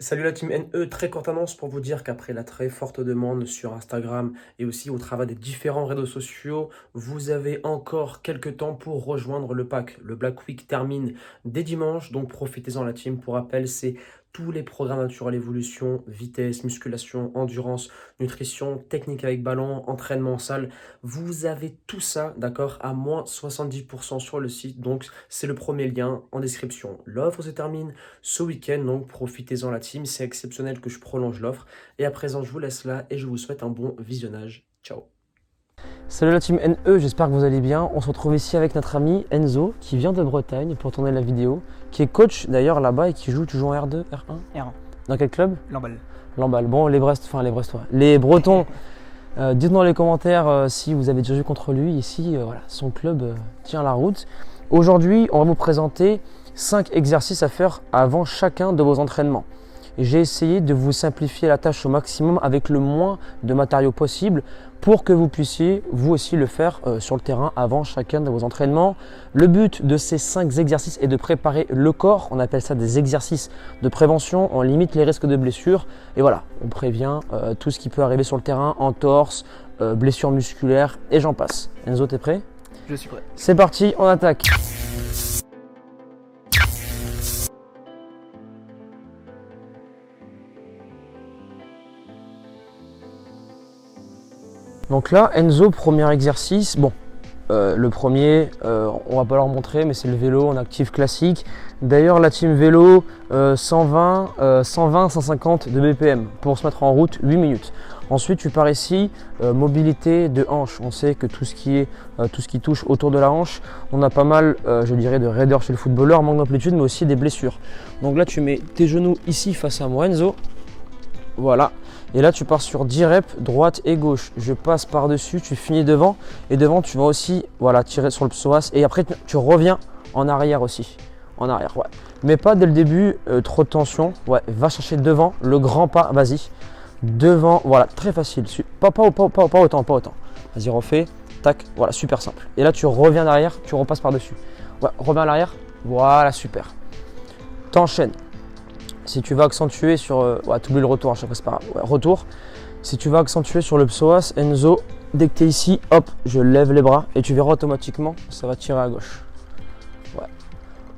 Salut la team NE, très courte annonce pour vous dire qu'après la très forte demande sur Instagram et aussi au travers des différents réseaux sociaux, vous avez encore quelques temps pour rejoindre le pack. Le Black Week termine dès dimanche, donc profitez-en la team. Pour rappel, c'est tous les programmes naturels évolution, vitesse, musculation, endurance, nutrition, technique avec ballon, entraînement en salle. Vous avez tout ça, d'accord, à moins 70% sur le site. Donc c'est le premier lien en description. L'offre se termine ce week-end, donc profitez-en la team, c'est exceptionnel que je prolonge l'offre. Et à présent, je vous laisse là et je vous souhaite un bon visionnage. Ciao. Salut la team NE, j'espère que vous allez bien. On se retrouve ici avec notre ami Enzo qui vient de Bretagne pour tourner la vidéo, qui est coach d'ailleurs là-bas et qui joue toujours en R2, R1 R1. Dans quel club? Lamballe. Lamballe. Bon, les Brestois, les Bretons, dites-nous dans les commentaires si vous avez déjà joué contre lui. Ici, voilà, son club tient la route. Aujourd'hui, on va vous présenter 5 exercices à faire avant chacun de vos entraînements. J'ai essayé de vous simplifier la tâche au maximum avec le moins de matériaux possible pour que vous puissiez vous aussi le faire sur le terrain avant chacun de vos entraînements. Le but de ces 5 exercices est de préparer le corps. On appelle ça des exercices de prévention. On limite les risques de blessures et voilà, on prévient tout ce qui peut arriver sur le terrain, entorse, blessures musculaires et j'en passe. Enzo, t'es prêt? Je suis prêt. C'est parti, on attaque. Donc là, Enzo, premier exercice. Bon, le premier, on va pas leur montrer, mais c'est le vélo en actif classique. D'ailleurs, la team vélo, 150 de BPM pour se mettre en route 8 minutes. Ensuite, tu pars ici, mobilité de hanche. On sait que tout ce qui touche autour de la hanche, on a pas mal, je dirais, de raideur chez le footballeur, manque d'amplitude, mais aussi des blessures. Donc là, tu mets tes genoux ici face à moi, Enzo. Voilà. Et là, tu pars sur 10 reps, droite et gauche. Je passe par-dessus, tu finis devant. Et devant, tu vas aussi tirer sur le psoas. Et après, tu reviens en arrière aussi. En arrière, ouais. Mais pas dès le début, trop de tension. Ouais, va chercher devant, le grand pas, vas-y. Devant, voilà, très facile. Pas autant. Vas-y, refais. Tac, voilà, super simple. Et là, tu reviens derrière, tu repasses par-dessus. Ouais, reviens à l'arrière. Voilà, super. T'enchaînes. Si tu vas accentuer sur… t'oublies le retour à chaque fois, c'est pas grave. Ouais, retour. Si tu vas accentuer sur le psoas, Enzo, dès que tu es ici, hop, je lève les bras et tu verras automatiquement, ça va tirer à gauche. Ouais.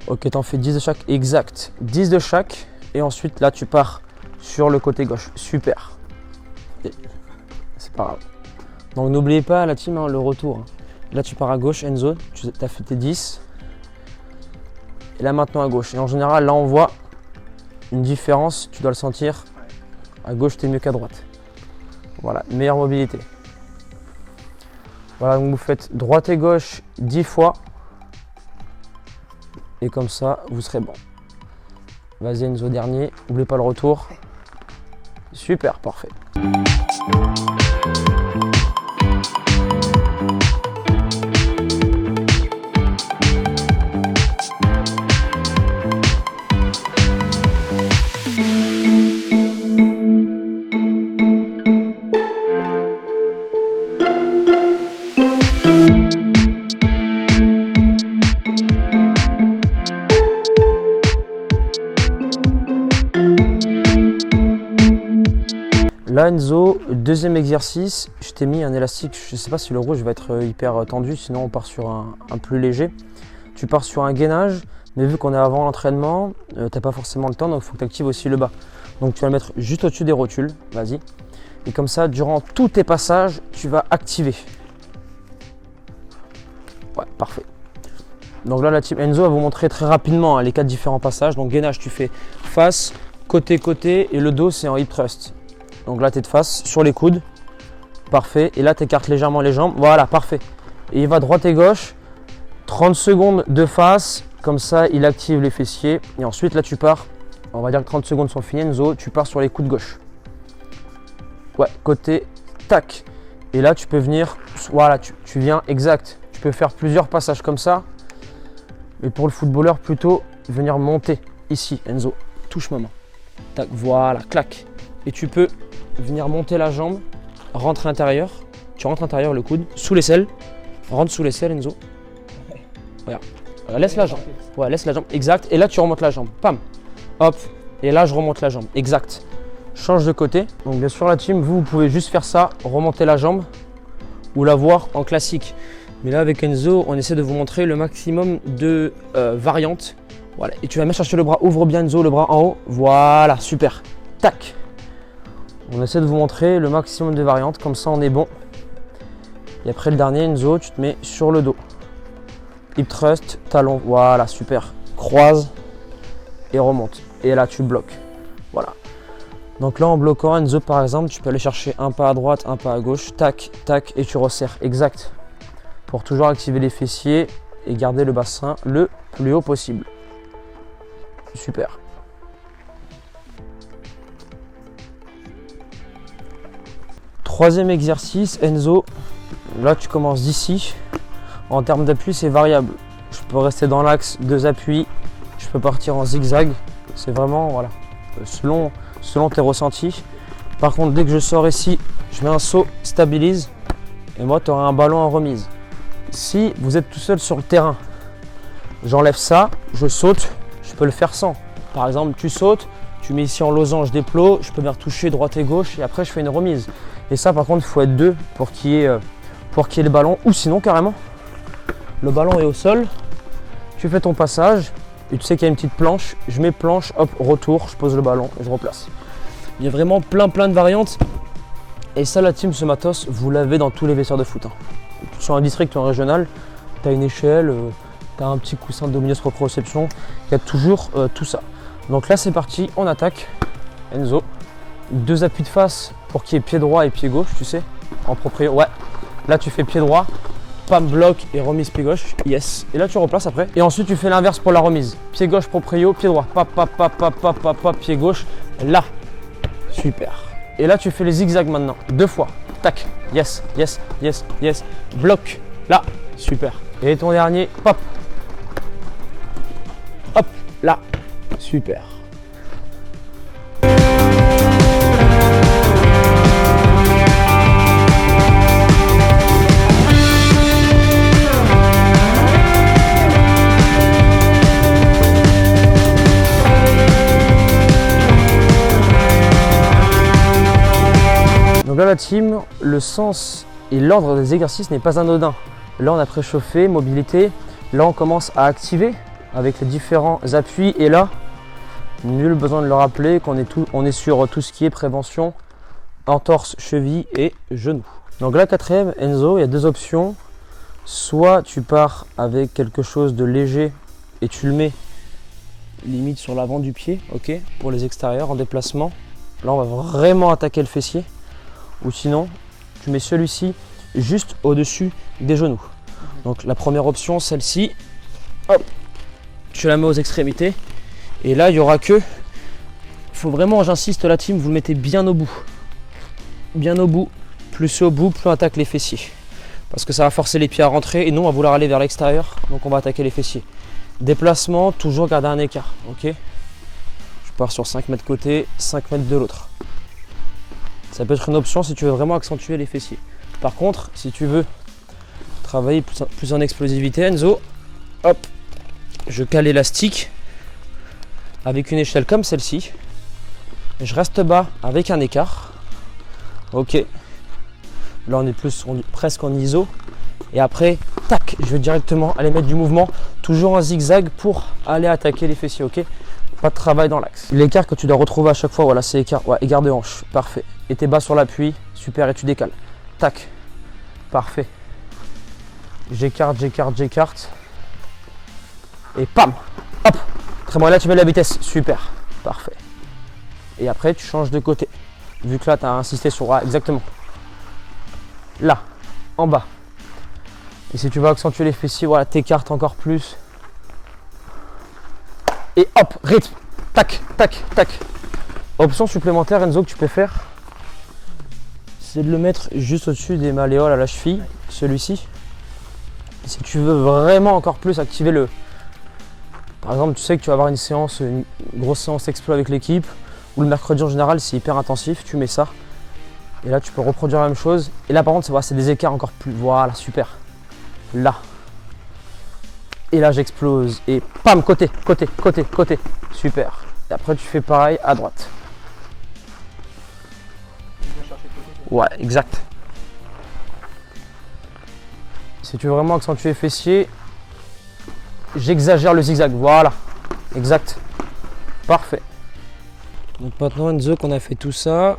Ok, t'en fais 10 de chaque. Exact. 10 de chaque. Et ensuite, là, tu pars sur le côté gauche. Super. C'est pas grave. Donc, n'oubliez pas, la team, le retour. Là, tu pars à gauche, Enzo. Tu as fait tes 10. Et là, maintenant à gauche. Et en général, là, on voit une différence, tu dois le sentir. À gauche, tu es mieux qu'à droite. Voilà, meilleure mobilité. Voilà, donc vous faites droite et gauche 10 fois. Et comme ça, vous serez bon. Vas-y, Enzo, dernier. N'oubliez pas le retour. Super, parfait. Là, Enzo, deuxième exercice, je t'ai mis un élastique, je ne sais pas si le rouge va être hyper tendu, sinon on part sur un plus léger. Tu pars sur un gainage, mais vu qu'on est avant l'entraînement, tu n'as pas forcément le temps, donc il faut que tu actives aussi le bas. Donc tu vas le mettre juste au-dessus des rotules, vas-y. Et comme ça, durant tous tes passages, tu vas activer. Ouais, parfait. Donc là, la team Enzo va vous montrer très rapidement les 4 différents passages. Donc gainage, tu fais face, côté, côté, et le dos, c'est en hip thrust. Donc là, tu es de face sur les coudes. Parfait. Et là, tu écartes légèrement les jambes. Voilà, parfait. Et il va droite et gauche. 30 secondes de face. Comme ça, il active les fessiers. Et ensuite, là, tu pars. On va dire que 30 secondes sont finies, Enzo. Tu pars sur les coudes gauche. Ouais, côté, tac. Et là, tu peux venir. Voilà, tu viens exact. Tu peux faire plusieurs passages comme ça. Mais pour le footballeur, plutôt venir monter ici, Enzo. Touche maman. Tac, voilà, clac. Et tu peux venir monter la jambe, rentre à l'intérieur. Tu rentres à l'intérieur le coude, sous l'aisselle. Rentre sous l'aisselle, Enzo. Regarde. Laisse la jambe. Ouais, laisse la jambe. Exact. Et là, tu remontes la jambe. Pam. Hop. et là je remonte la jambe. Exact. Change de côté. Donc bien sûr la team, vous pouvez juste faire ça, remonter la jambe ou la voir en classique. Mais là avec Enzo, on essaie de vous montrer le maximum de variantes. Voilà. Et tu vas même chercher le bras, ouvre bien Enzo, le bras en haut. Voilà, super. Tac. On essaie de vous montrer le maximum de variantes, comme ça on est bon. Et après le dernier Enzo, tu te mets sur le dos. Hip thrust, talon, voilà, super. Croise et remonte. Et là tu bloques. Voilà. Donc là en bloquant Enzo par exemple, tu peux aller chercher un pas à droite, un pas à gauche, tac, tac, et tu resserres. Exact. Pour toujours activer les fessiers et garder le bassin le plus haut possible. Super. Troisième exercice, Enzo. Là tu commences d'ici. En termes d'appui, c'est variable. Je peux rester dans l'axe, 2 appuis. Je peux partir en zigzag. C'est vraiment, voilà, selon tes ressentis. Par contre, dès que je sors ici, je mets un saut, stabilise. Et moi, tu auras un ballon en remise. Si vous êtes tout seul sur le terrain, j'enlève ça, je saute, je peux le faire sans. Par exemple, tu sautes, tu mets ici en losange déplo, je peux venir toucher droite et gauche et après je fais une remise. Et ça, par contre, il faut être 2 pour qu'il y ait le ballon, ou sinon carrément, le ballon est au sol, tu fais ton passage et tu sais qu'il y a une petite planche, je mets planche, hop, retour, je pose le ballon et je replace. Il y a vraiment plein de variantes. Et ça, la team, ce matos, vous l'avez dans tous les vestiaires de foot. Sur un district ou un régional, tu as une échelle, tu as un petit coussin de dominos proprioception, il y a toujours tout ça. Donc là, c'est parti, on attaque. Enzo, 2 appuis de face pour qu'il y ait pied droit et pied gauche, tu sais, en proprio. Ouais, là tu fais pied droit, pam, bloc et remise pied gauche, yes. Et là tu replaces après. Et ensuite tu fais l'inverse pour la remise. Pied gauche proprio, pied droit, pap, pap, pap, pap, pap, pap, pap, pied gauche, là. Super. Et là tu fais les zigzags maintenant, 2 fois. Tac, yes, yes, yes, yes. Bloc, là, super. Et ton dernier, pop. Hop, là, super. Donc là la team, le sens et l'ordre des exercices n'est pas anodin. Là on a préchauffé, mobilité, là on commence à activer avec les différents appuis et là, nul besoin de le rappeler qu'on est sur tout ce qui est prévention, entorse, cheville et genou. Donc là quatrième, Enzo, il y a 2 options. Soit tu pars avec quelque chose de léger et tu le mets limite sur l'avant du pied, ok, pour les extérieurs en déplacement. Là on va vraiment attaquer le fessier. Ou sinon, tu mets celui-ci juste au-dessus des genoux. Donc la première option, celle-ci, hop, tu la mets aux extrémités. Et là, il n'y aura que, faut vraiment, j'insiste la team, vous le mettez bien au bout. Bien au bout, plus c'est au bout, plus on attaque les fessiers. Parce que ça va forcer les pieds à rentrer et non à vouloir aller vers l'extérieur. Donc on va attaquer les fessiers. Déplacement, toujours garder un écart, ok. Je pars sur 5 mètres côté, 5 mètres de l'autre. Ça peut être une option si tu veux vraiment accentuer les fessiers. Par contre, si tu veux travailler plus en explosivité, Enzo, hop, je cale l'élastique avec une échelle comme celle-ci. Je reste bas avec un écart. Ok. Là, on est presque en ISO. Et après, tac, je vais directement aller mettre du mouvement, toujours en zigzag pour aller attaquer les fessiers, ok. Pas de travail dans l'axe. L'écart que tu dois retrouver à chaque fois, voilà, c'est écart, ouais, égard de hanche, parfait. Et t'es bas sur l'appui, super, et tu décales. Tac, parfait. J'écarte, j'écarte, j'écarte. Et pam, hop, très bon, là tu mets la vitesse, super, parfait. Et après, tu changes de côté. Vu que là, tu as insisté sur, ah, exactement. Là, en bas. Et si tu veux accentuer les fessiers, voilà, t'écartes encore plus. Et hop, rythme, tac, tac, tac. Option supplémentaire, Enzo, que tu peux faire, c'est de le mettre juste au-dessus des malléoles à la cheville, celui-ci. Si tu veux vraiment encore plus activer le... Par exemple, tu sais que tu vas avoir une grosse séance explo avec l'équipe, ou le mercredi en général, c'est hyper intensif, tu mets ça. Et là, tu peux reproduire la même chose. Et là, par contre, c'est des écarts encore plus... Voilà, super. Là. Et là, j'explose. Et pam, côté, côté, côté, côté. Super. Et après, tu fais pareil à droite. Ouais, exact. Si tu veux vraiment accentuer fessier, j'exagère le zigzag. Voilà, exact. Parfait. Donc maintenant, Enzo, qu'on a fait tout ça,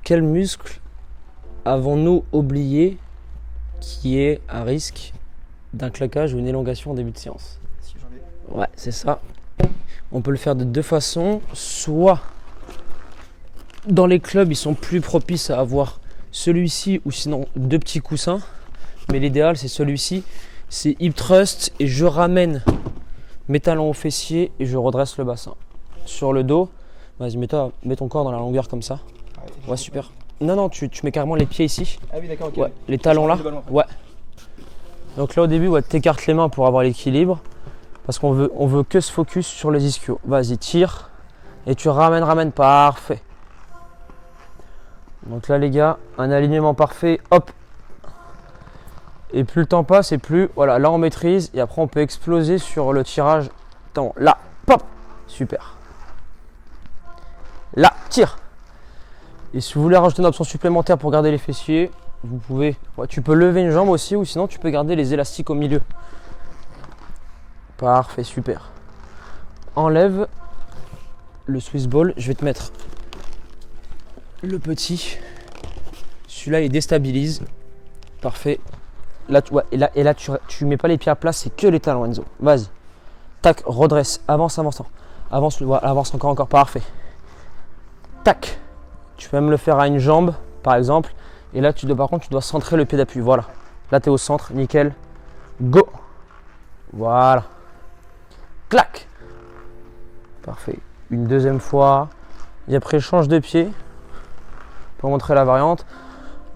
quel muscle avons-nous oublié qui est à risque d'un claquage ou une élongation en début de séance? Ouais, c'est ça. On peut le faire de deux façons. Soit dans les clubs, ils sont plus propices à avoir celui-ci ou sinon deux petits coussins. Mais l'idéal, c'est celui-ci. C'est hip thrust et je ramène mes talons au fessier et je redresse le bassin. Sur le dos, vas-y, mets ton corps dans la longueur comme ça. Ouais, super. Non, tu mets carrément les pieds ici. Ah oui, d'accord, ok. Ouais, les talons là. Ouais. Donc là, au début, ouais, t'écartes les mains pour avoir l'équilibre. Parce qu'on veut que se focus sur les ischios. Vas-y, tire. Et tu ramènes. Parfait. Donc là, les gars, un alignement parfait. Hop. Et plus le temps passe et plus, voilà, là on maîtrise. Et après, on peut exploser sur le tirage. Attends, là, pop. Super. Là, tire. Et si vous voulez rajouter une option supplémentaire pour garder les fessiers, vous pouvez. Ouais, tu peux lever une jambe aussi ou sinon tu peux garder les élastiques au milieu. Parfait, super. Enlève le Swiss ball. Je vais te mettre le petit. Celui-là, il déstabilise. Parfait. Là, et là tu mets pas les pieds à plat, c'est que les talons, Enzo. Vas-y. Tac, redresse. Avance. Avance encore. Parfait. Tac. Tu peux même le faire à une jambe, par exemple. Et là, par contre, tu dois centrer le pied d'appui. Voilà. Là, tu es au centre. Nickel. Go. Voilà. Clac. Parfait. Une deuxième fois. Et après, change de pied pour montrer la variante.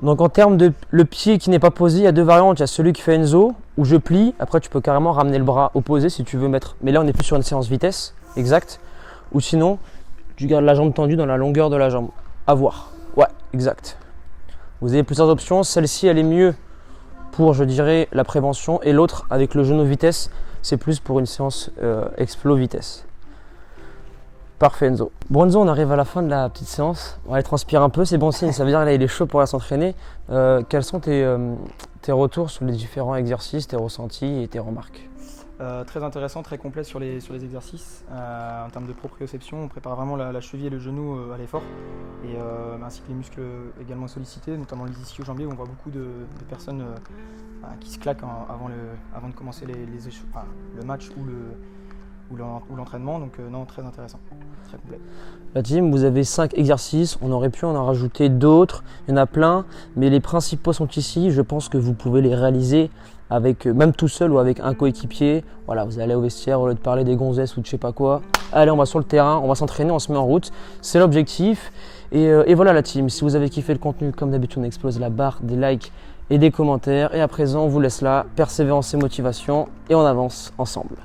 Donc, en termes de le pied qui n'est pas posé, il y a deux variantes. Il y a celui qui fait Enzo, où je plie. Après, tu peux carrément ramener le bras opposé si tu veux mettre. Mais là, on est plus sur une séance vitesse. Exact. Ou sinon, tu gardes la jambe tendue dans la longueur de la jambe. À voir. Ouais, exact. Vous avez plusieurs options. Celle-ci, elle est mieux pour, je dirais, la prévention. Et l'autre, avec le genou vitesse, c'est plus pour une séance explo vitesse. Parfait, Enzo. Bon, Enzo, on arrive à la fin de la petite séance. On va aller transpirer un peu. C'est bon signe. Ça veut dire qu'il est chaud pour aller s'entraîner. Quels sont tes retours sur les différents exercices, tes ressentis et tes remarques? Très intéressant, très complet sur les exercices. En termes de proprioception, on prépare vraiment la cheville et le genou à l'effort, et ainsi que les muscles également sollicités, notamment les ischio-jambiers, où on voit beaucoup de personnes qui se claquent avant de commencer le match ou l'entraînement. Donc non, très intéressant, très complet. La team, vous avez 5 exercices, on aurait pu en rajouter d'autres, il y en a plein, mais les principaux sont ici. Je pense que vous pouvez les réaliser avec, même tout seul ou avec un coéquipier. Voilà, vous allez au vestiaire au lieu de parler des gonzesses ou de je sais pas quoi. Allez, on va sur le terrain, on va s'entraîner, on se met en route. C'est l'objectif. Et voilà la team, si vous avez kiffé le contenu, comme d'habitude, on explose la barre des likes et des commentaires. Et à présent, on vous laisse là, persévérance et motivation, et on avance ensemble.